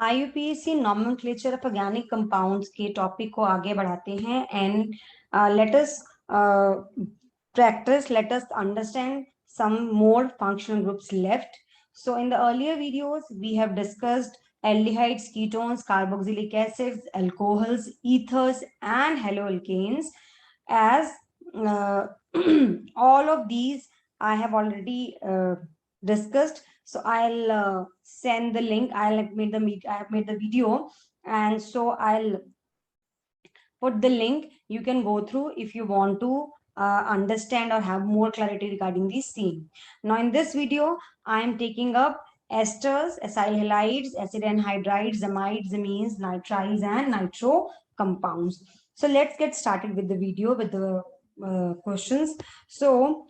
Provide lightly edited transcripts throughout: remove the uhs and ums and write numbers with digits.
IUPAC nomenclature of organic compounds के topic को आगे बढ़ाते हैं and let us practice, let us understand some more functional groups left. So in the earlier videos, we have discussed aldehydes, ketones, carboxylic acids, alcohols, ethers, and haloalkanes. As all of these I have already discussed. So I'll send the link. I have made the video, and so I'll put the link. You can go through if you want to understand or have more clarity regarding the same. Now in this video, I am taking up esters, acyl halides, acid anhydrides, amides, amines, nitrides, and nitro compounds. So let's get started with the video with the questions. So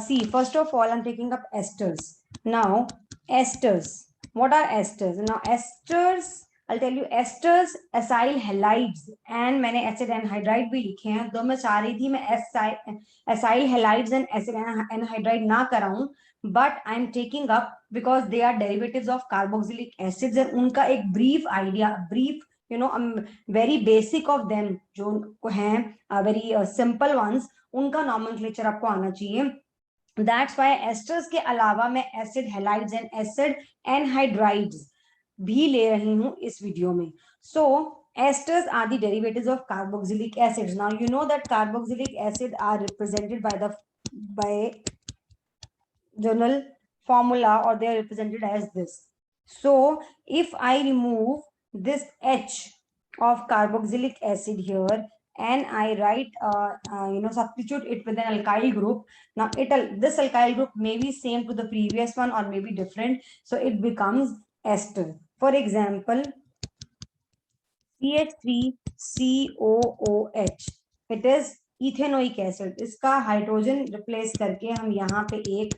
see, first of all, I'm taking up esters. Now esters, what are esters? Now esters, I'll tell you, esters, acyl halides, and मैंने acid anhydride भी लिखे हैं. तो मैं चाह रही थी मैं acyl halides and acid anhydride ना कराऊं, but I'm taking up because they are derivatives of carboxylic acids and उनका एक brief idea, brief, you know, very basic of them जो हैं very simple ones, उनका nomenclature आपको आना चाहिए. That's why esters के अलावा मैं acid halides and acid anhydrides भी ले रही हूं इस वीडियो में. So esters are the derivatives of carboxylic acids. Now you know that carboxylic acid are represented by journal formula, or they are represented as this. So if I remove this H of carboxylic acid here and I write substitute it with an alkyl group, now this alkyl group may be same to the previous one or may be different, so it becomes ester. For example, CH3COOH, it is ethanoic acid. इसका hydrogen replace करके हम यहाँ पे एक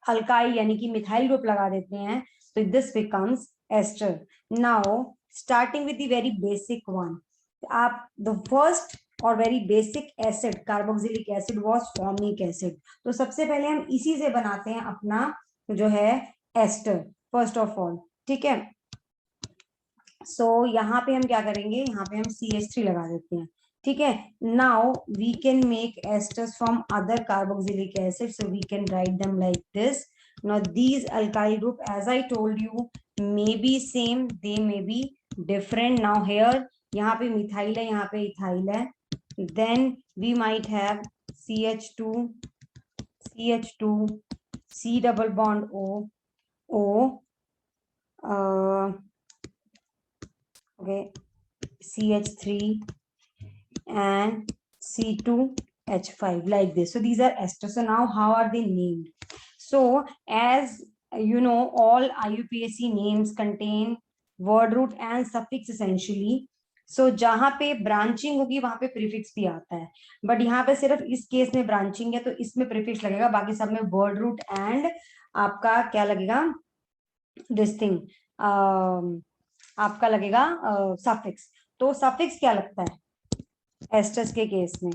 alkyl यानी कि methyl group लगा देते हैं, तो this becomes ester. Now starting with the very basic one, आप द फर्स्ट और very basic acid carboxylic acid was formic acid. तो सबसे पहले हम इसी से बनाते हैं अपना जो है एस्टर फर्स्ट ऑफ ऑल. ठीक है. सो यहाँ पे हम क्या करेंगे, यहाँ पे हम CH3 लगा देते हैं. ठीक है. Now we can make esters from other carboxylic acid, so we can write them like this. Now these alkyl group, as I told you, may be same, they may be different. Now here, यहाँ पे methyl है, यहाँ पे ethyl है. Then we might have CH2, C double bond O, okay, CH3 and C2H5 like this. So these are esters. So now how are they named? So as you know, all IUPAC names contain word root and suffix essentially. So जहां पे branching होगी वहां पे prefix भी आता है, but यहाँ पे सिर्फ इस केस में ब्रांचिंग है तो इसमें प्रीफिक्स लगेगा, बाकी सब में वर्ड रूट एंड आपका क्या लगेगा, दिस थिंग आपका लगेगा सफिक्स. तो सफिक्स क्या लगता है एस्टर्स के केस में?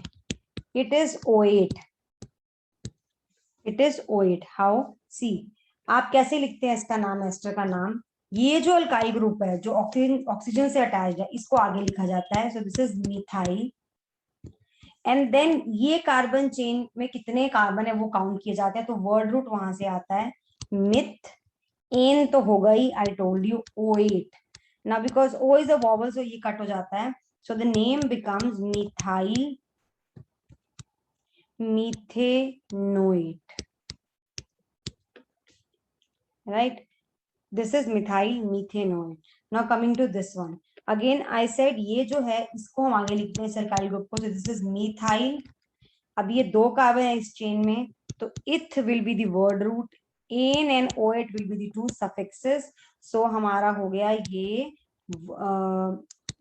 It is O8. It is O8. How? See, आप कैसे लिखते हैं इसका नाम, एस्टर का नाम? ये जो अल्काइल ग्रुप है जो ऑक्सीजन से अटैच्ड है, इसको आगे लिखा जाता है. So this is methyl. And then ये कार्बन चेन में कितने कार्बन है वो काउंट किए जाते हैं, तो वर्ड रूट वहां से आता है. मिथ एन तो होगा ही, I told you O8. Now because O is a vowel, so ये कट हो जाता है. So the name becomes methyl methanoate. Right? This is methyl methanoate. Now coming to this one. Again I said ये जो है इसको हम आगे लिखते हैं सर्काइल ग्रुप को. So this is methyl. अब ये दो कार्बन है इस चेन में, तो ith will be the word root, an and O8 will be the two suffixes. So हमारा हो गया ये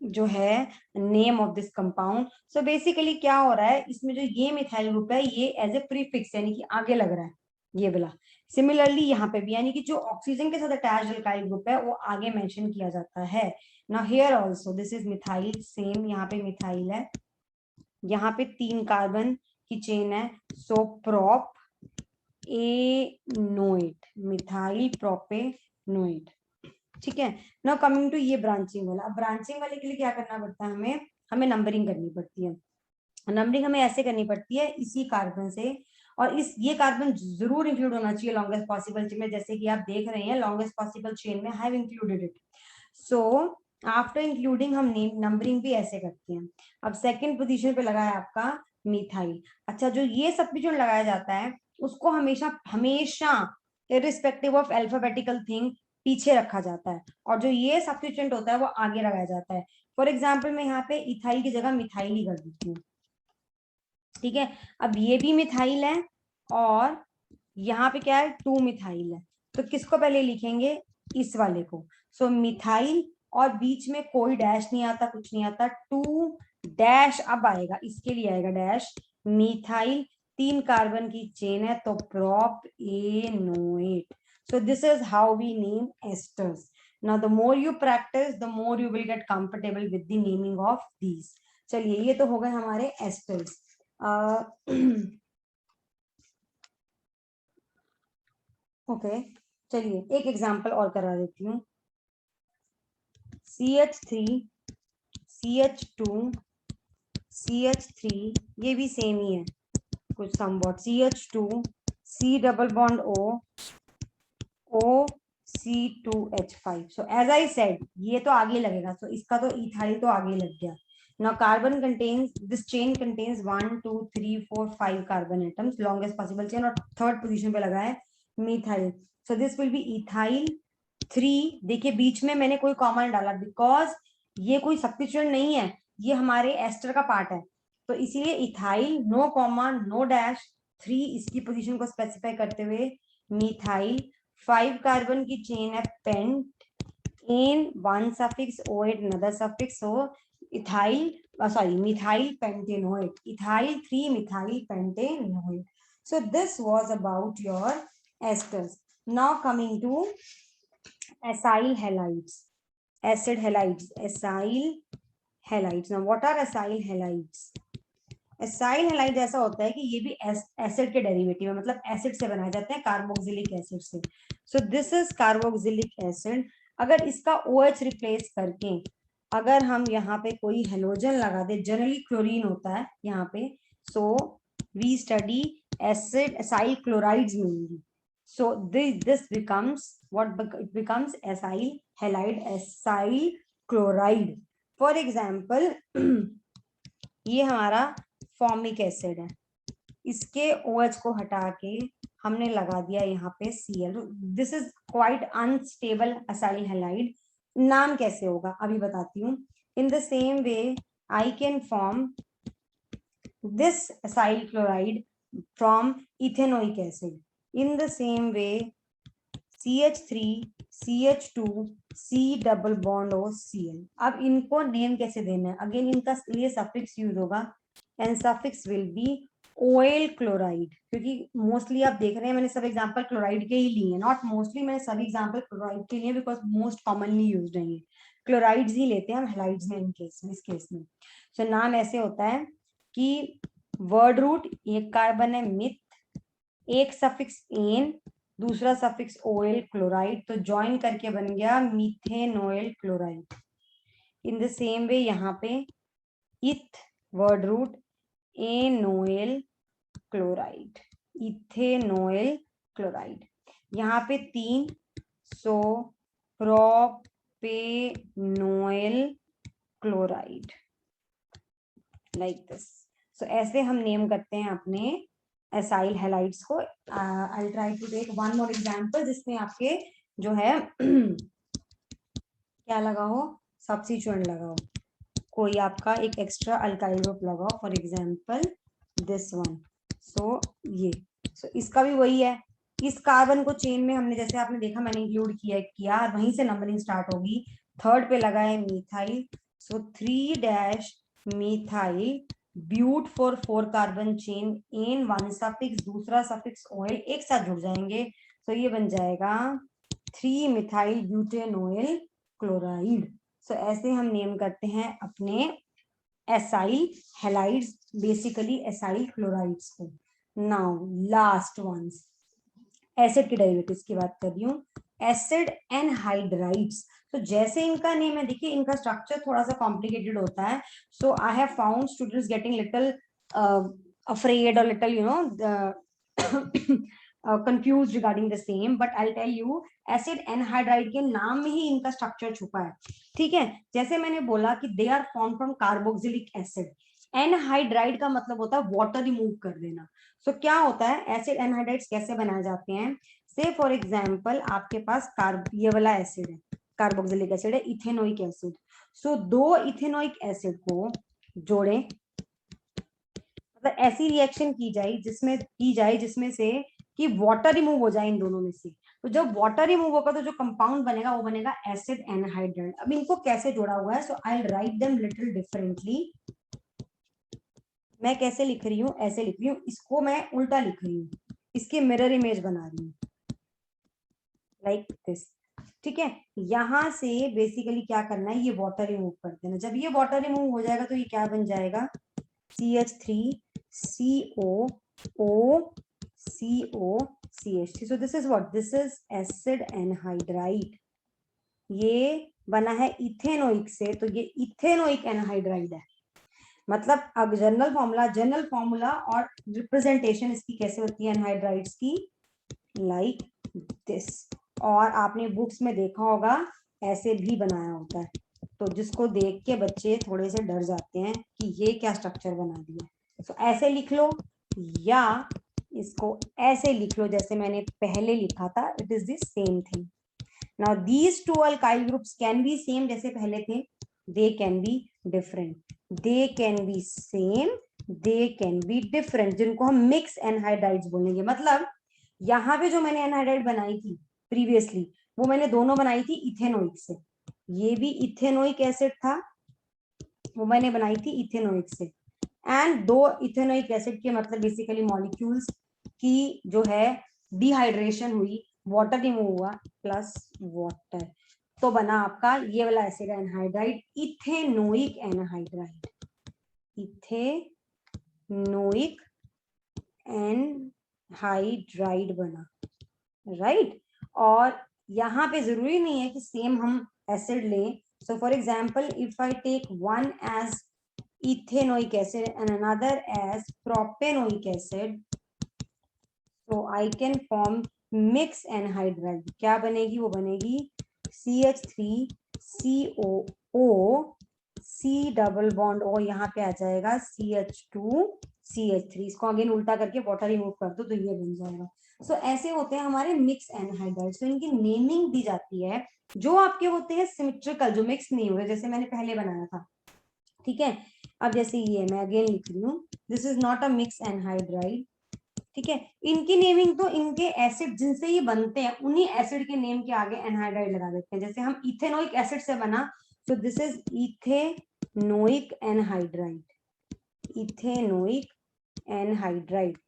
जो है name of this compound. So basically क्या हो रहा है इसमें, जो ये मिथाइल ग्रुप है ये एज ए प्रीफिक्स यानी कि आगे लग रहा है ये वाला. सिमिलरली यहाँ पे भी, यानी कि जो ऑक्सीजन के साथ अटैच्ड अल्काइल ग्रुप है वो आगे मेंशन किया जाता है. Now here also this is methyl, same यहाँ पे मिथाइल है, यहाँ पे 3 कार्बन की चेन है. सो प्रोप एनोएट, मिथाइल प्रोपेनोएट. ठीक है। नाउ कमिंग टू ये ब्रांचिंग वाला, अब ब्रांचिंग वाले के लिए क्या करना पड़ता है, हमें नंबरिंग करनी पड़ती है। नंबरिंग हमें ऐसे करनी पड़ती है इसी कार्बन से, और इस ये कार्बन जरूर इंक्लूड होना चाहिए लॉन्गेस्ट पॉसिबल चेन में, जैसे कि आप देख रहे हैं लॉन्गेस्ट पॉसिबल चेन में have included it. So after including हम नंबरिंग भी ऐसे करते हैं। अब सेकंड पोजीशन पे लगा है आपका मिथाइल। अच्छा, जो ये सब्स्टिट्यूएंट लगाया जाता है उसको हमेशा हमेशा इररिस्पेक्टिव ऑफ अल्फाबेटिकल थिंग पीछे रखा जाता है, और जो ये सब्स्टिट्यूएंट होता है वो आगे लगाया जाता है। फॉर एग्जाम्पल मैं यहाँ पे इथाइल की जगह मिथाइल ही कर देती हूँ। ठीक है, अब ये भी मिथाइल है और यहाँ पे क्या है, 2 मिथाइल है, तो किसको पहले लिखेंगे, इस वाले को। सो मिथाइल, और बीच में कोई डैश नहीं आता, कुछ नहीं आता, 2 डैश अब आएगा, इसके लिए आएगा डैश, मिथाइल, 3 कार्बन की चेन है तो prop anoate. So this is how we name esters. Now the more you practise the more you will get comfortable with the naming of these. चलिए, ये तो हो गए हमारे एस्टर्स। ओके, चलिए एक एग्जांपल और करा देती हूँ। CH3 CH2 CH3, ये भी सेम ही है कुछ somewhat, CH2 C double bond O O C2H5। So as I said ये तो आगे लगेगा, सो इसका तो इथाइल तो आगे लग गया। Now carbon contains, this chain contains 1 2 3 4 5 carbon atoms, longest possible chain, और थर्ड पोजीशन पे लगा है methyl. So this will B ethyl 3। देखिए बीच में मैंने कोई कॉमन डाला बिकॉज ये कोई सब्स्टिट्यूएंट नहीं है, ये हमारे एस्टर का पार्ट है, तो इसीलिए ethyl, no comma no dash, 3 इसकी पोजीशन को स्पेसिफाई करते हुए मिथाइल। 5 कार्बन की चेन है pent, in 1 suffix OH another suffix, so ethyl sorry methyl pentanoate, ethyl 3 methyl pentanoate. So this was about your esters. Now coming to acyl halides, acid halides, acyl halides. Now what are acyl halides? Acyl halide ऐसा होता है कि ये भी acid के derivative है, मतलब acid से बनाए जाते हैं, कार्बोक्सिलिक एसिड से। सो दिस इज कार्बोक्सिलिक एसिड। अगर इसका OH रिप्लेस करके अगर हम यहाँ पे कोई हेलोजन लगा दे, जनरली क्लोरीन होता है यहाँ पे, so we study acid acyl chlorides mainly. So this becomes what, it becomes acyl halide, acyl chloride. For example ये हमारा फॉर्मिक एसिड है, इसके OH को हटा के हमने लगा दिया यहाँ पे Cl। This is quite unstable acyl halide. नाम कैसे होगा अभी बताती हूँ। इन the same way I can form this acyl chloride from ethanoic acid. In the same way CH3 CH2 C double bond O Cl। अब इनको नेम कैसे देना है, अगेन इनका लिए सफिक्स यूज होगा, and suffix will be oyl chloride, क्योंकि mostly आप देख रहे हैं मैंने सब एग्जांपल क्लोराइड के ही लिए हैं, नॉट मोस्टली, मैंने सभी एग्जांपल क्लोराइड के लिए बिकॉज मोस्ट कॉमनली यूज्ड है, क्लोराइड्स ही लेते हैं हम हैलाइड्स में इन केस में, इस केस में। सो नाम ऐसे होता है कि वर्ड रूट, एक कार्बन है मिथ, एक सफिक्स एन, दूसरा सफिक्स ओएल क्लोराइड, तो ज्वाइन करके बन गया methanoyl chloride. In the same way यहाँ पे eth word root, anoyl chloride, ethanoyl chloride, यहाँ पे 3, so propanoyl chloride, like this. So ऐसे हम नेम करते हैं अपने एसाइल हैलाइड्स को। I try to take one more example जिसमें आपके जो है क्या लगा हो, सब्स्टिट्यूएंट लगा हो, कोई आपका एक एक्स्ट्रा अल्काइल ग्रुप लगाओ, फॉर एग्जांपल दिस वन। सो ये, सो इसका भी वही है, इस कार्बन को चेन में हमने, जैसे आपने देखा मैंने इंक्लूड किया वहीं से नंबरिंग स्टार्ट होगी। थर्ड पे लगा है methyl, so 3 dash methyl but for 4 carbon chain, in 1 suffix, दूसरा सफिक्स ओएल एक साथ जुड़ जाएंगे, तो ये बन जाएगा 3 मिथाइल ब्यूटेनोएल क्लोराइड। सो ऐसे हम नेम करते हैं अपने acyl halides, basically acyl chlorides को। नाउ लास्ट वंस, एसिड के डेरिवेटिव्स की बात कर रही हूँ। Acid anhydrides. तो जैसे इनका नेम है, देखिए इनका स्ट्रक्चर थोड़ा सा कॉम्प्लिकेटेड होता है. So I have found students getting little afraid or little confused regarding the same, but I'll tell you acid anhydride के नाम में ही इनका स्ट्रक्चर छुपा है. ठीक है, जैसे मैंने बोला कि they are form from carboxylic acid. Anhydride का मतलब होता है वाटर रिमूव कर देना. सो क्या होता है, एसिड एनहाइड्राइड्स कैसे बनाए जाते हैं? से फॉर एग्जाम्पल आपके पास ये वाला एसिड है, कार्बोक्सिलिक एसिड है, इथेनोइक एसिड. सो दो इथेनोइक एसिड को जोड़ें, मतलब ऐसी रिएक्शन की जाए जिसमें से कि वाटर रिमूव हो जाए इन दोनों में से. तो जब वाटर रिमूव होगा तो जो कंपाउंड बनेगा वो बनेगा एसिड एनहाइड्राइड. अब इनको कैसे जोड़ा हुआ है? So I will write them little differently. मैं कैसे लिख रही हूँ? ऐसे लिख रही हूँ, इसको मैं उल्टा लिख रही हूँ, इसके मिरर इमेज बना रही हूँ लाइक दिस. ठीक है, यहां से बेसिकली क्या करना है, ये वाटर रिमूव कर देना. जब ये वाटर रिमूव हो जाएगा तो ये क्या बन जाएगा? CH3COO CH3. so this is what, this is acid anhydride. ये बना है इथेनोइक से, तो ये इथेनोइक एनहाइड्राइड है. मतलब अब जनरल फॉर्मूला और रिप्रेजेंटेशन इसकी कैसे होती है एनहाइड्राइड्स की? Like this. और आपने बुक्स में देखा होगा ऐसे भी बनाया होता है, तो जिसको देख के बच्चे थोड़े से डर जाते हैं कि ये क्या स्ट्रक्चर बना दिया. तो ऐसे लिख लो या इसको ऐसे लिख लो जैसे मैंने पहले लिखा था. It is the same thing. Now these two alkyl groups can be same जैसे पहले थे, they can be different, they can be same, they can be different, जिनको हम मिक्स एनहाइड्राइड्स बोलेंगे. मतलब यहाँ पे जो मैंने एनहाइड्राइड बनाई थी प्रीवियसली, वो मैंने दोनों बनाई थी इथेनोइक से. ये भी इथेनोइक एसिड था, वो मैंने बनाई थी इथेनोइक से. एंड दो इथेनोइक एसिड के मतलब बेसिकली मॉलिक्यूल्स की जो है डिहाइड्रेशन हुई, वाटर रिमूव हुआ प्लस वाटर, तो बना आपका ये वाला acid anhydride, ethanoic anhydride. Ethanoic anhydride बना, राइट. और यहाँ पे जरूरी नहीं है कि सेम हम एसिड लें. So for example if I take one as ethanoic acid and another as propanoic acid, so I can form mix anhydride. क्या बनेगी? वो बनेगी CH3COO C double bond O, यहाँ पे आ जाएगा CH2CH3. इसको अगेन उल्टा करके वाटर रिमूव कर दो तो ये बन जाएगा. सो ऐसे होते हैं हमारे मिक्स एनहाइड्राइड. तो इनकी नेमिंग दी जाती है. जो आपके होते हैं सिमेट्रिकल, जो मिक्स नहीं हुए, जैसे मैंने पहले बनाया था. ठीक है, अब जैसे ये मैं अगेन लिख रही हूँ, this is not a mix anhydride. ठीक है, इनकी नेमिंग तो इनके एसिड जिनसे ये बनते हैं उन्हीं एसिड के नेम के आगे एनहाइड्राइड लगा देते हैं. जैसे हम इथेनोइक एसिड से बना, सो this is ethanoic anhydride. Ethanoic anhydride.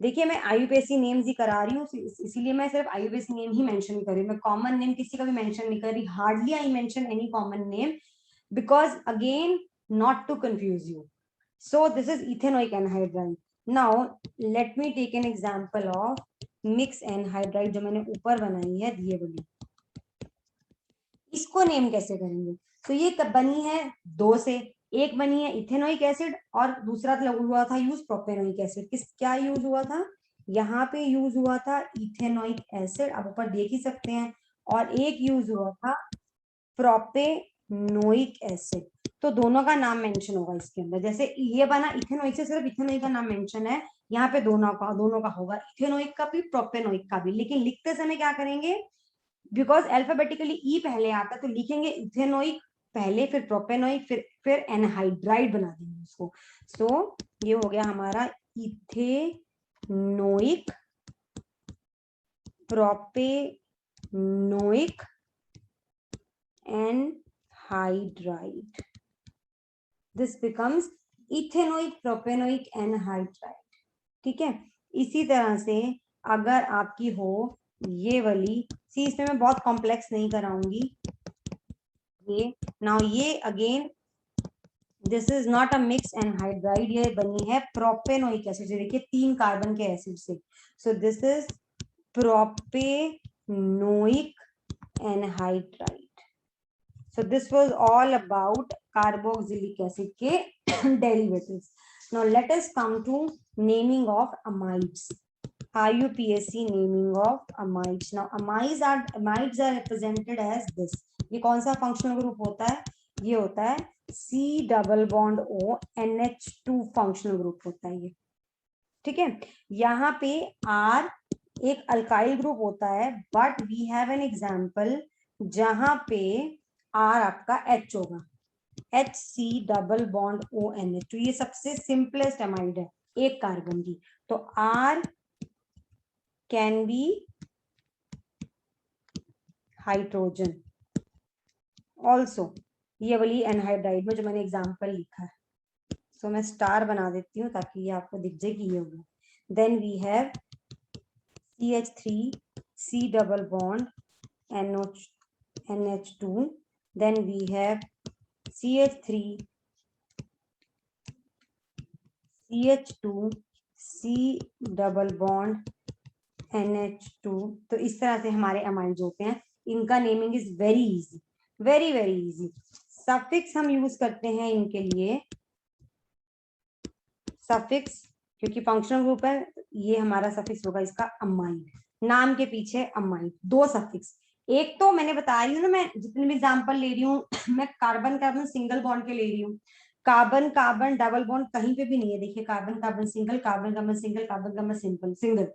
देखिए मैं आईयूपीएसी नेम्स ही करा रही हूँ, इसीलिए मैं सिर्फ आईयूपीएसी नेम ही मेंशन कर रही हूँ. मैं कॉमन नेम किसी का भी मेंशन नहीं कर रही. Hardly I mention any common name because again not to confuse you. So this is ethanoic anhydride. Now let me take an example of mixed anhydride जो मैंने ऊपर बनाई है दिए वाली. इसको नेम कैसे करेंगे? तो ये बनी है दो से, एक बनी है इथेनोइक एसिड और दूसरा हुआ था यूज प्रोपेनोइक एसिड. क्या यूज हुआ था? यहाँ पे यूज हुआ था इथेनोइक एसिड, आप ऊपर देख ही सकते हैं. और एक यूज हुआ था प्रोपेनोइक एसिड. तो दोनों का नाम मेंशन होगा इसके अंदर. जैसे ये बना इथेनोइक से, सिर्फ इथेनोइक का नाम मेंशन है. यहाँ पे दोनों का होगा, इथेनोइक का भी प्रोपेनोइक का भी. लेकिन लिखते समय क्या करेंगे, बिकॉज अल्फाबेटिकली ई पहले आता है तो लिखेंगे इथेनोइक पहले, फिर प्रोपेनोइक, फिर एनहाइड्राइड बना देंगे उसको. सो ये हो गया हमारा ethanoic propanoic anhydride. This becomes ethanoic propanoic anhydride. ठीक है, इसी तरह से अगर आपकी हो ये वाली सी, इसमें मैं बहुत कॉम्प्लेक्स नहीं कराऊंगी. ये नाउ ये again this is not a mix anhydride, ये बनी है प्रोपेनोइक एसिड. देखिए 3 कार्बन के एसिड से. सो this is propanoic noic anhydride. So this was all about carboxylic acid के derivatives. Now let us come to naming of amides. IUPAC naming of amides. Now amides are represented as this. ये कौन सा functional group होता है? ये होता है C double bond O NH2 functional group होता है ये. ठीक है, यहाँ पे R एक अल्काइल ग्रुप होता है, but we have an example जहां पे R आपका H होगा, HC डबल बॉन्ड ONH. तो ये सबसे सिंपलेस्ट अमाइड है एक कार्बन की. तो R can B hydrogen also. ये वाली एनहाइड्राइड में जो मैंने एग्जाम्पल लिखा है, सो मैं स्टार बना देती हूँ ताकि ये आपको दिख जाए कि ये होगा. Then we have CH3 C double bond NH2. Then we have CH3 CH2 C double bond NH2. तो इस तरह से हमारे अमाइड्स होते हैं. इनका naming is very easy, very very easy. Suffix हम यूज करते हैं इनके लिए, सफिक्स क्योंकि फंक्शनल ग्रुप है, ये हमारा सफिक्स होगा इसका अमाइड. नाम के पीछे अमाइड, दो सफिक्स. एक तो मैंने बता रही हूँ ना, मैं जितने भी एग्जांपल ले रही हूँ मैं कार्बन कार्बन सिंगल बॉन्ड के ले रही हूँ. कार्बन कार्बन डबल बॉन्ड कहीं पे भी नहीं है. देखिए carbon carbon single, carbon carbon single, carbon carbon simple single.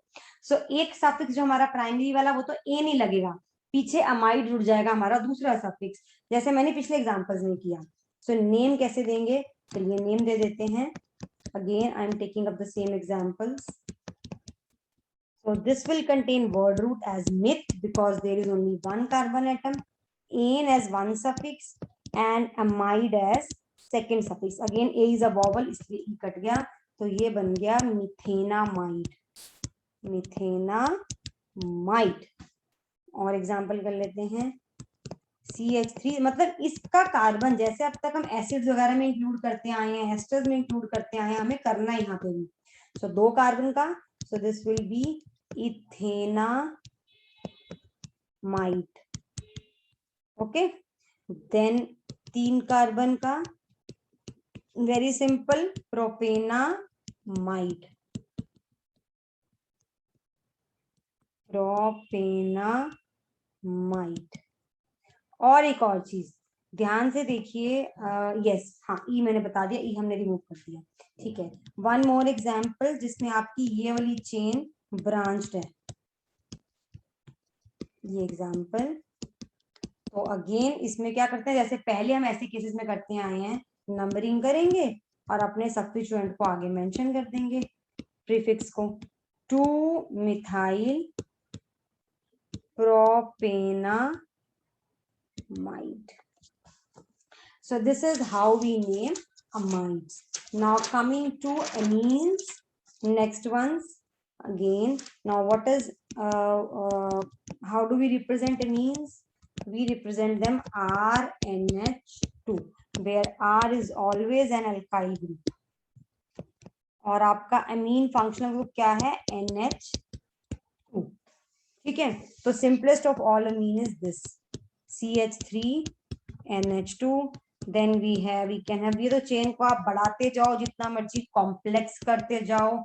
So एक सफिक्स जो हमारा प्राइमरी वाला वो तो ए नहीं लगेगा, पीछे अमाइड जुड़ जाएगा हमारा दूसरा सफिक्स, जैसे मैंने पिछले एग्जाम्पल्स में किया. सो नेम कैसे देंगे? चलिए नेम दे देते हैं. Again, I am taking up the same examples. So this will contain word root as myth because there is only one carbon atom, ane as one suffix, and amide as second suffix. Again, A is a vowel, इसलिए E cut गया, तो ये बन गया मिथेनामाइड. मिथेनामाइड. और example कर लेते हैं. CH3 मतलब इसका कार्बन जैसे अब तक हम एसिड्स वगैरह में इंक्लूड करते आए हैं, एस्टर्स में इंक्लूड करते आए हैं, हमें करना है यहाँ पे भी. सो दो कार्बन का, so this will be ethanamide. Okay. Then तीन कार्बन का, वेरी सिंपल, प्रोपेनामाइड. प्रोपेनामाइड. और एक और चीज ध्यान से देखिए, यस हाँ, ई मैंने बता दिया, ई हमने रिमूव कर दिया. ठीक है. वन मोर एग्जांपल जिसमें आपकी ये वाली चेन ब्रांच्ड है, ये एग्जांपल. तो अगेन इसमें क्या करते हैं, जैसे पहले हम ऐसे केसेस में करते आए हैं, नंबरिंग करेंगे और अपने सब्स्टिट्यूएंट को आगे मेंशन कर देंगे, प्रीफिक्स को. 2 methyl प्रोपेनामाइड. So this is how we name amides. Now coming to amines, next ones again. Now what is how do we represent amines? We represent them RNH2, where R is always an alkyl group. और आपका amine functional group क्या है? NH2. ठीक है. तो simplest of all amine is this, CH3 NH2. Then we can have, ये तो chain को आप बढ़ाते जाओ, जितना मर्जी कॉम्प्लेक्स करते जाओ,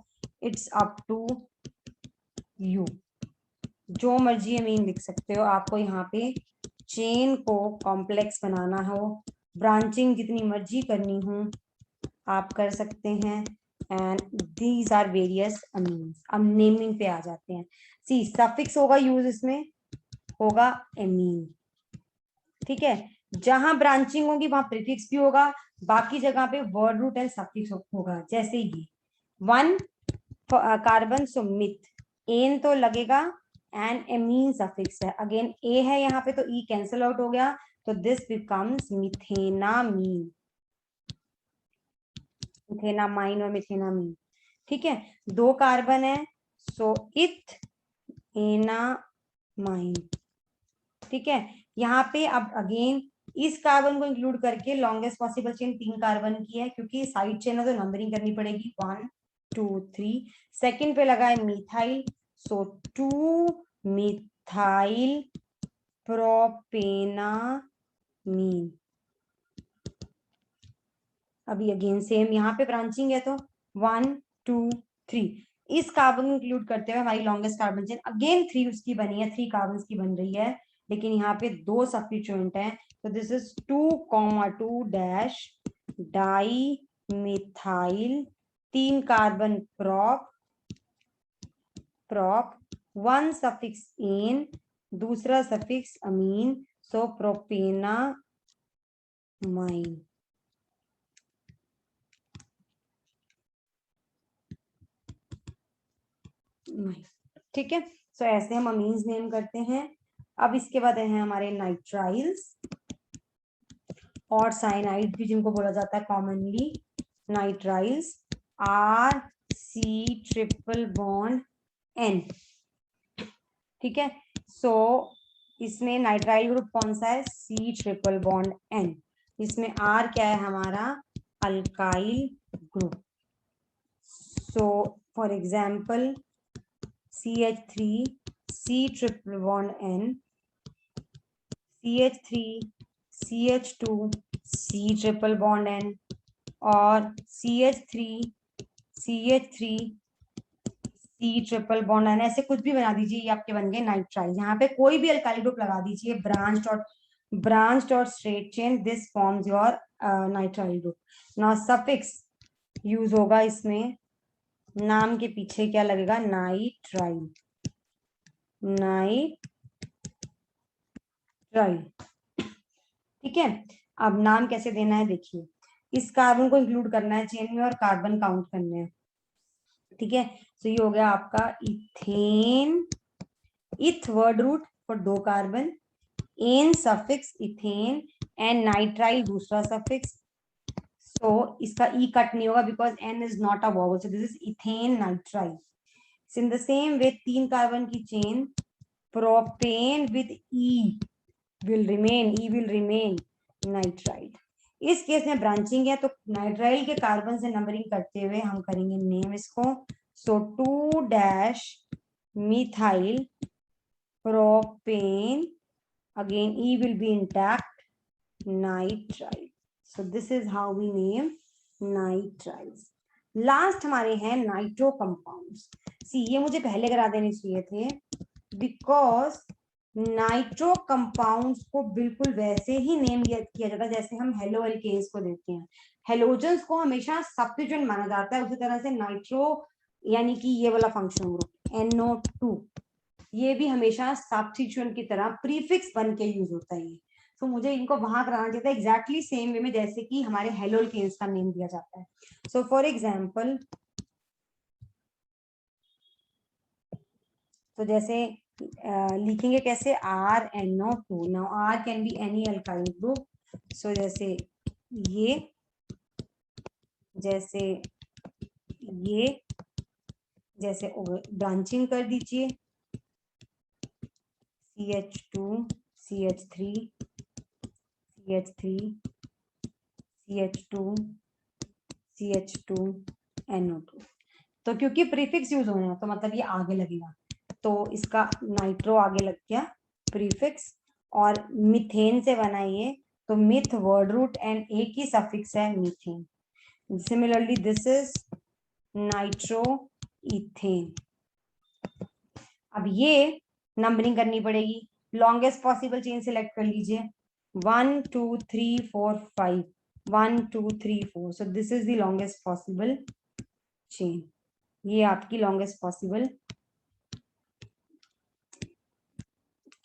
इट्स अप टू यू. जो मर्जी अमीन लिख सकते हो. आपको यहाँ पे चेन को कॉम्प्लेक्स बनाना हो, ब्रांचिंग जितनी मर्जी करनी हो आप कर सकते हैं. And these are various amines. अब नेमिंग पे आ जाते हैं. सी सफिक्स होगा यूज, इसमें होगा एमीन. ठीक है. जहां ब्रांचिंग होगी वहां प्रीफिक्स भी होगा, बाकी जगह पे वर्ड रूट एंड सफिक्स होगा. जैसे ये वन कार्बन, सो मिथ, एन तो लगेगा एंड एमीन सफिक्स है. अगेन ए है यहाँ पे तो ई कैंसिल आउट हो गया, तो दिस बिकम्स मिथेनामीन, मिथेनामाइन और मिथेनामीन. ठीक है. दो कार्बन है, सो इथ एनामाइन. ठीक है. यहाँ पे अब अगेन इस कार्बन को इंक्लूड करके लॉन्गेस्ट पॉसिबल चेन 3 कार्बन की है, क्योंकि साइड चेन है तो नंबरिंग करनी पड़ेगी 1 2 3. सेकंड पे लगा है मिथाइल, सो 2 मिथाइल. मिथाइल प्रोपेनामीन। अभी अगेन सेम यहाँ पे ब्रांचिंग है, तो 1 2 3 इस कार्बन को इंक्लूड करते हुए हमारी लॉन्गेस्ट कार्बन चेन अगेन 3 उसकी बनी है, 3 कार्बन की बन रही है, लेकिन यहाँ पे 2 सब्स्टिट्यूएंट हैं, तो this is 2,2 dash dimethyl, 3 carbon prop, 1 suffix ane, दूसरा सफिक्स अमीन, सो प्रोपेनामाइन। ठीक है, सो ऐसे हम अमीन्स नेम करते हैं। अब इसके बाद है हमारे नाइट्राइल्स और साइनाइड भी जिनको बोला जाता है commonly nitriles, R C triple bond N. ठीक है, सो इसमें नाइट्राइल ग्रुप कौन सा है, सी ट्रिपल बॉन्ड एन। इसमें आर क्या है हमारा, alkyl group. So for example CH3 C triple bond N, CH3 CH2 C triple bond N, और CH3 CH3 C triple bond N, ऐसे कुछ भी बना दीजिए, ये आपके बन गए नाइट्राइल। यहाँ पे कोई भी अल्काइल ग्रुप लगा दीजिए, ब्रांच्ड और straight chain, this forms your nitrile group. Now suffix use होगा इसमें, नाम के पीछे क्या लगेगा, नाइट्राइल, नाइट्राइल। ठीक है, अब नाम कैसे देना है देखिए, इस कार्बन को इंक्लूड करना है चेन में और कार्बन काउंट करने हैं। ठीक है, तो ये हो गया आपका ethane, eth word root for 2 carbon, ane suffix ethane, and nitrile दूसरा सफिक्स। सो इसका ई कट नहीं होगा because ane is not a vowel, so this is ethane nitrile. In the same way 3 carbon की chain, propane with e will remain nitrile. इस case में branching है, तो nitrile के कार्बन से नंबरिंग करते हुए हम करेंगे नेम इसको, so 2 dash methyl propane, again E will be intact, nitrile. So this is how we name nitriles. Last हमारे हैं नाइट्रो कंपाउंड्स। सी ये मुझे पहले करा देने चाहिए थे, बिकॉज नाइट्रो कंपाउंड्स को बिल्कुल वैसे ही नेम किया जाता है जैसे हम हेलो एल्केन्स को देते हैं। हेलोजन्स को हमेशा सब्स्टिट्यूएंट माना जाता है, उसी तरह से नाइट्रो यानी कि ये वाला फंक्शन ग्रुप NO2, ये भी हमेशा सब्स्टिट्यूएंट की तरह प्रीफिक्स बन के यूज होता है। तो मुझे इनको वहां कराना चाहिए था एग्जैक्टली सेम वे में जैसे कि हमारे हेलो एल्केन्स का नेम दिया जाता है। सो फॉर एग्जाम्पल, तो जैसे लिखेंगे कैसे, RNO2। Now R can be any alkyl group, so जैसे ये, जैसे ये, जैसे ब्रांचिंग कर दीजिए, CH2 CH3 CH3 CH2 CH2 NO2। तो क्योंकि प्रीफिक्स यूज होना है तो मतलब ये आगे लगेगा, तो इसका नाइट्रो आगे लग गया प्रीफिक्स, और मिथेन से बना ये, तो मिथ वर्ड रूट एंड एक ही सफिक्स है methane. Similarly this is nitro ethane. अब ये नंबरिंग करनी पड़ेगी, लॉन्गेस्ट पॉसिबल चेन सिलेक्ट कर लीजिए, 1 2 3 4 5, 1 2 3 4, सो this is the longest possible chain. ये आपकी लॉन्गेस्ट पॉसिबल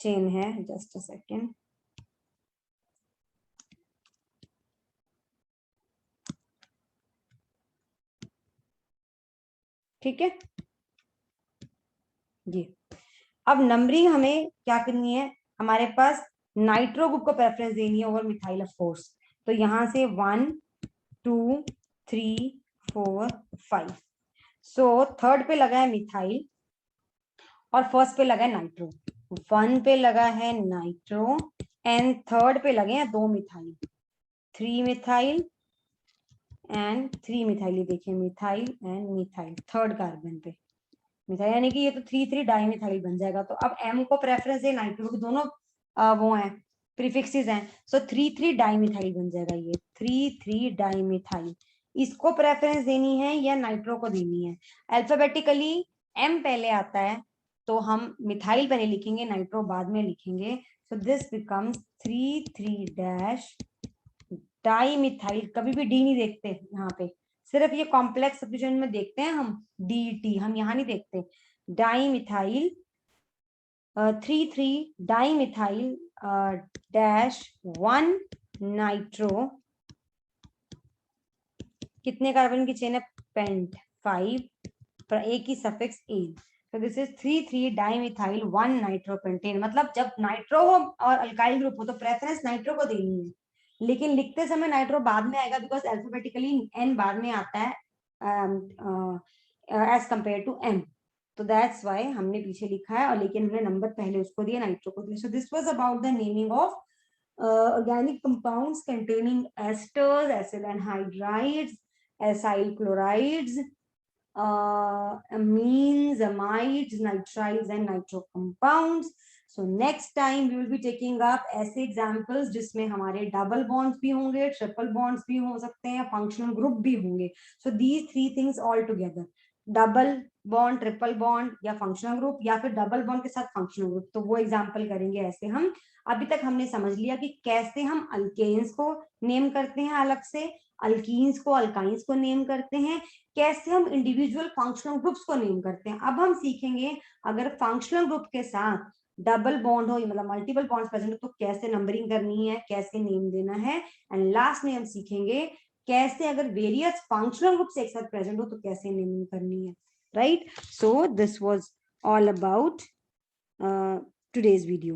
चेन है, जस्ट अ सेकेंड। ठीक है जी, अब नंबरिंग हमें क्या करनी है, हमारे पास नाइट्रो ग्रुप को प्रेफरेंस देनी है ओवर मिथाइल ऑफ कोर्स, तो यहां से 1 2 3 4 5, सो थर्ड पे लगा है मिथाइल और फर्स्ट पे लगा है नाइट्रो, 1 पे लगा है नाइट्रो एंड थर्ड पे लगे हैं 2 मिथाइल, 3 मिथाइल एंड 3 मिथाइल, ये देखिए methyl and methyl third carbon पे। मिथाइल, यानी कि ये तो 3,3 डाइमिथाइल बन जाएगा। तो अब M को प्रेफरेंस है, नाइट्रो के दोनों वो हैं प्रीफिक्सेस हैं, सो 3,3 डाइमिथाइल बन जाएगा ये 3,3 डाइमिथाइल। इसको प्रेफरेंस देनी है या नाइट्रो को देनी है? अल्फाबेटिकली M पहले आता है तो हम मिथाइल पहले लिखेंगे, नाइट्रो बाद में लिखेंगे। सो दिस बिकम्स 3,3 डैश डाइमिथाइल। कभी भी डी नहीं देखते यहाँ पे, सिर्फ ये कॉम्प्लेक्स सब्स्टिट्यूशन में देखते हैं हम DT, हम यहाँ नहीं देखते। डाइमिथाइल 3,3 डाइमिथाइल डैश 1 नाइट्रो, कितने कार्बन की चेन है? पेंट 5, पर एक ही सफिक्स एन। तो दिस इज 3,3 डाइमिथाइल 1 नाइट्रोपेंटेन। मतलब जब नाइट्रो हो और अल्काइल ग्रुप हो तो प्रेफरेंस नाइट्रो को देनी है, लेकिन लिखते समय नाइट्रो बाद में आएगा, बिकॉज अल्फाबेटिकली एन बाद में आता है एज कंपेयर टू एम। तो दैट्स वाई हमने पीछे लिखा है, और लेकिन हमने नंबर पहले उसको दिया, नाइट्रो को दिया। So this was about the naming of organic compounds containing esters, acyl anhydrides, acyl chlorides, amines, amides, nitrides and nitro compounds. So next time we will be taking up ऐसे examples जिसमें हमारे double bonds भी होंगे, triple bonds भी हो सकते हैं, functional group भी होंगे. So these three things all together, double bond, triple bond या फंक्शनल ग्रुप, या फिर डबल बॉन्ड के साथ फंक्शनल ग्रुप, तो वो एग्जांपल करेंगे ऐसे हम। अभी तक हमने समझ लिया कि कैसे हम अल्केन्स को नेम करते हैं अलग से, अल्कीन्स को, अल्काइंस को नेम करते हैं, कैसे हम इंडिविजुअल फंक्शनल ग्रुप्स को नेम करते हैं। अब हम सीखेंगे अगर फंक्शनल ग्रुप के साथ डबल बॉन्ड हो, मतलब मल्टीपल बॉन्ड्स प्रेजेंट हो, तो कैसे नंबरिंग करनी है, कैसे नेम देना है। एंड लास्ट में हम सीखेंगे कैसे अगर वेरियस फंक्शनल ग्रुप्स एक साथ प्रेजेंट हो तो कैसे नेमिंग करनी है, right? So this was all about today's video.